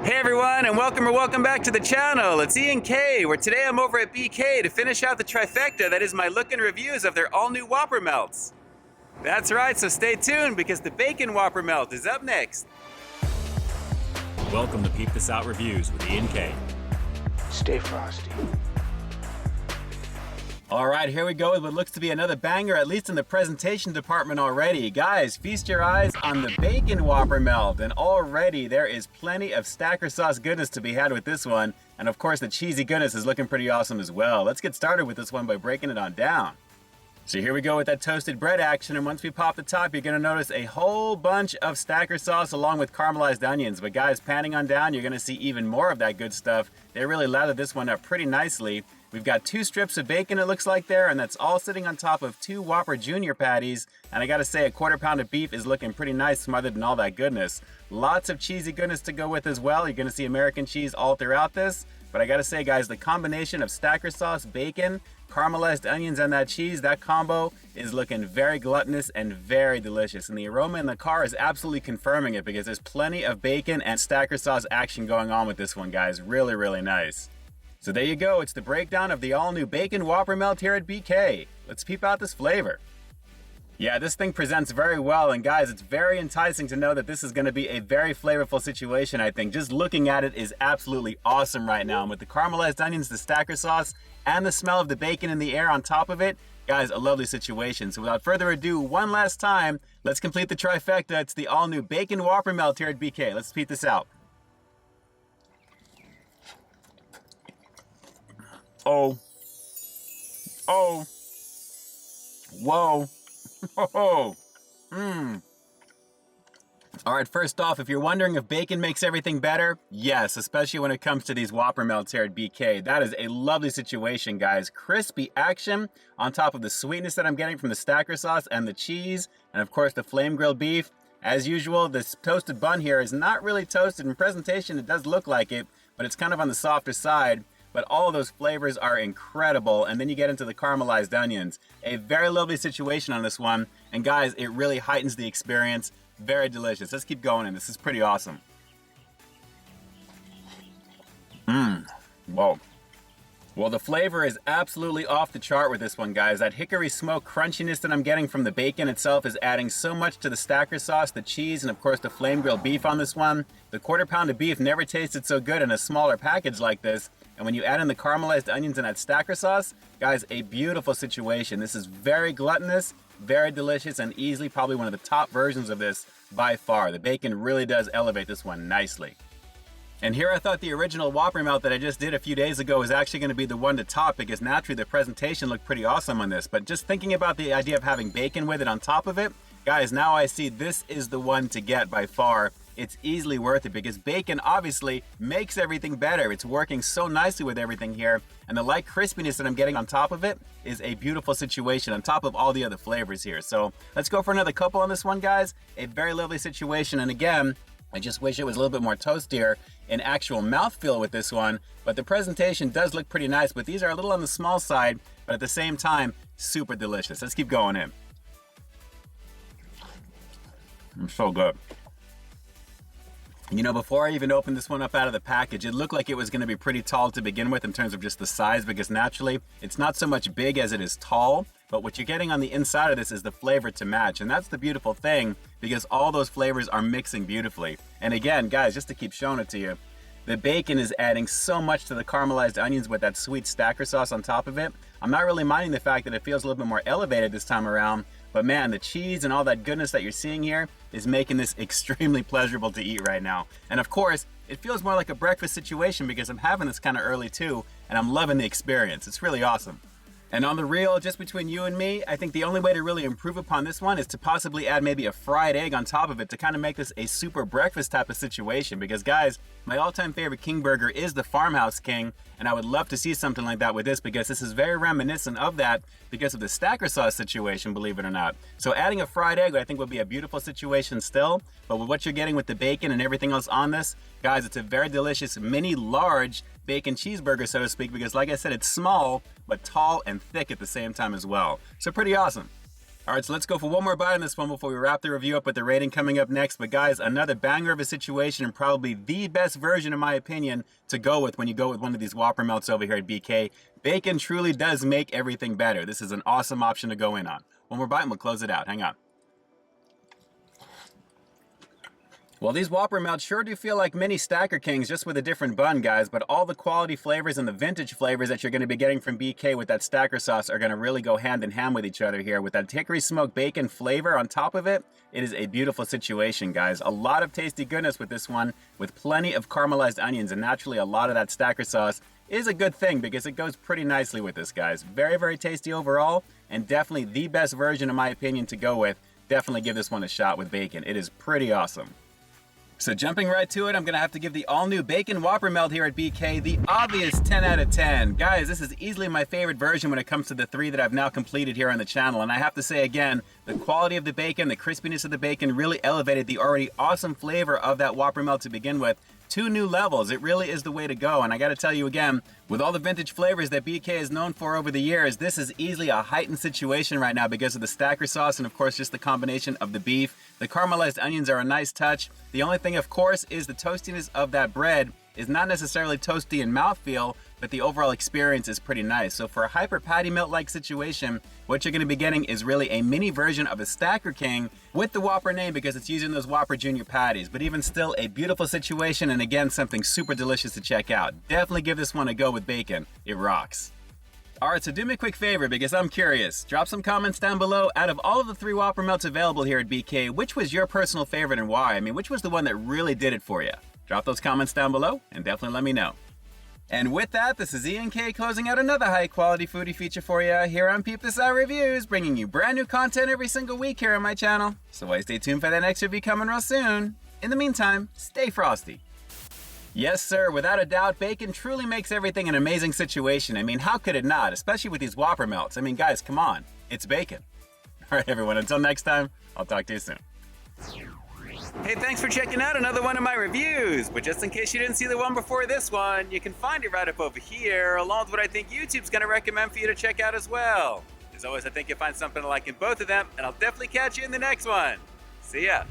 Hey everyone, and welcome back to the channel. It's Ian K, where today I'm over at BK to finish out the trifecta that is my look and reviews of their all-new Whopper Melts. That's right, so stay tuned because the Bacon Whopper Melt is up next. Welcome to Peep This Out Reviews with Ian K. Stay frosty. All right, here we go with what looks to be another banger, at least in the presentation department already. Guys, feast your eyes on the Bacon Whopper Melt, and already there is plenty of Stacker sauce goodness to be had with this one, and of course the cheesy goodness is looking pretty awesome as well. Let's get started with this one by breaking it on down. So here we go with that toasted bread action, and once we pop the top, you're gonna notice a whole bunch of Stacker sauce along with caramelized onions. But guys, panning on down, you're gonna see even more of that good stuff. They really lathered this one up pretty nicely. We've got 2 strips of bacon, it looks like there, and that's all sitting on top of 2 Whopper Junior patties. And I gotta say, a 1/4 pound of beef is looking pretty nice smothered in all that goodness. Lots of cheesy goodness to go with as well. You're gonna see American cheese all throughout this. But I gotta say, guys, the combination of Stacker sauce, bacon, caramelized onions, and that cheese, that combo is looking very gluttonous and very delicious. And the aroma in the car is absolutely confirming it because there's plenty of bacon and Stacker sauce action going on with this one, guys. Really, really nice. So there you go, it's the breakdown of the all-new Bacon Whopper Melt here at BK. Let's peep out this flavor. Yeah, this thing presents very well, and guys, it's very enticing to know that this is going to be a very flavorful situation, I think. Just looking at it is absolutely awesome right now. And with the caramelized onions, the Stacker sauce, and the smell of the bacon in the air on top of it, guys, a lovely situation. So without further ado, one last time, let's complete the trifecta. It's the all-new Bacon Whopper Melt here at BK. Let's peep this out. Oh. Whoa. Oh. All right, first off, if you're wondering if bacon makes everything better, yes, especially when it comes to these Whopper Melts here at BK. That is a lovely situation, guys. Crispy action on top of the sweetness that I'm getting from the Stacker sauce and the cheese, and of course the flame grilled beef. As usual, this toasted bun here is not really toasted. In presentation, it does look like it, but it's kind of on the softer side. But all of those flavors are incredible, and then you get into the caramelized onions. A very lovely situation on this one, and guys, it really heightens the experience. Very delicious. Let's keep going, and this is pretty awesome. Whoa. Well, the flavor is absolutely off the chart with this one, guys. That hickory smoke crunchiness that I'm getting from the bacon itself is adding so much to the Stacker sauce, the cheese, and of course the flame grilled beef on this one. The 1/4 pound of beef never tasted so good in a smaller package like this. And when you add in the caramelized onions and that Stacker sauce, guys, a beautiful situation. This is very gluttonous, very delicious, and easily probably one of the top versions of this by far. The bacon really does elevate this one nicely. And here I thought the original Whopper Melt that I just did a few days ago was actually going to be the one to top because naturally the presentation looked pretty awesome on this. But just thinking about the idea of having bacon with it on top of it, guys, now I see this is the one to get by far. It's easily worth it because bacon obviously makes everything better. It's working so nicely with everything here, and the light crispiness that I'm getting on top of it is a beautiful situation on top of all the other flavors here. So let's go for another couple on this one, guys. A very lovely situation, and again, I just wish it was a little bit more toastier in actual mouthfeel with this one, but the presentation does look pretty nice, but these are a little on the small side, but at the same time, super delicious. Let's keep going in. So good. You know, before I even opened this one up out of the package, it looked like it was going to be pretty tall to begin with in terms of just the size, because naturally it's not so much big as it is tall, but what you're getting on the inside of this is the flavor to match. And that's the beautiful thing, because all those flavors are mixing beautifully. And again, guys, just to keep showing it to you, the bacon is adding so much to the caramelized onions with that sweet Stacker sauce on top of it. I'm not really minding the fact that it feels a little bit more elevated this time around, but man, the cheese and all that goodness that you're seeing here is making this extremely pleasurable to eat right now. And of course, it feels more like a breakfast situation because I'm having this kind of early too, and I'm loving the experience. It's really awesome. And on the real, just between you and me, I think the only way to really improve upon this one is to possibly add maybe a fried egg on top of it to kind of make this a super breakfast type of situation. Because guys, my all-time favorite King Burger is the Farmhouse King, and I would love to see something like that with this because this is very reminiscent of that because of the Stacker sauce situation, believe it or not. So adding a fried egg I think would be a beautiful situation still, but with what you're getting with the bacon and everything else on this, guys, it's a very delicious mini large bacon cheeseburger, so to speak, because like I said, it's small, but tall and thick at the same time as well. So pretty awesome. All right, so let's go for one more bite on this one before we wrap the review up with the rating coming up next. But guys, another banger of a situation and probably the best version, in my opinion, to go with when you go with one of these Whopper melts over here at BK. Bacon truly does make everything better. This is an awesome option to go in on. One more bite and we'll close it out. Hang on. Well, these Whopper melts sure do feel like mini Stacker Kings, just with a different bun, guys, but all the quality flavors and the vintage flavors that you're going to be getting from BK with that Stacker sauce are going to really go hand in hand with each other here. With that hickory smoked bacon flavor on top of it, it is a beautiful situation, guys. A lot of tasty goodness with this one, with plenty of caramelized onions, and naturally a lot of that Stacker sauce is a good thing because it goes pretty nicely with this, guys. Very, very tasty overall, and definitely the best version, in my opinion, to go with. Definitely give this one a shot with bacon. It is pretty awesome. So jumping right to it, I'm going to have to give the all-new Bacon Whopper Melt here at BK the obvious 10 out of 10. Guys, this is easily my favorite version when it comes to the 3 that I've now completed here on the channel. And I have to say again, the quality of the bacon, the crispiness of the bacon really elevated the already awesome flavor of that Whopper Melt to begin with. 2 new levels. It really is the way to go. And I got to tell you again, with all the vintage flavors that BK is known for over the years, this is easily a heightened situation right now because of the Stacker sauce and of course just the combination of the beef. The caramelized onions are a nice touch. The only thing, of course, is the toastiness of that bread is not necessarily toasty in mouthfeel, but the overall experience is pretty nice. So for a hyper patty melt-like situation, what you're going to be getting is really a mini version of a Stacker King with the Whopper name because it's using those Whopper Junior patties. But even still, a beautiful situation and again, something super delicious to check out. Definitely give this one a go with bacon. It rocks. Alright, so do me a quick favor because I'm curious. Drop some comments down below. Out of all of the 3 Whopper melts available here at BK, which was your personal favorite and why? I mean, which was the one that really did it for you? Drop those comments down below and definitely let me know. And with that, this is Ian K closing out another high quality foodie feature for you here on Peep This Out Reviews, bringing you brand new content every single week here on my channel. So why stay tuned for that next review coming real soon. In the meantime, stay frosty. Yes, sir, without a doubt, bacon truly makes everything an amazing situation. I mean, how could it not, especially with these Whopper melts? I mean, guys, come on, it's bacon. All right, everyone, until next time, I'll talk to you soon. Hey, thanks for checking out another one of my reviews. But just in case you didn't see the one before this one, you can find it right up over here, along with what I think YouTube's gonna recommend for you to check out as well. As always, I think you'll find something to like in both of them, and I'll definitely catch you in the next one. See ya.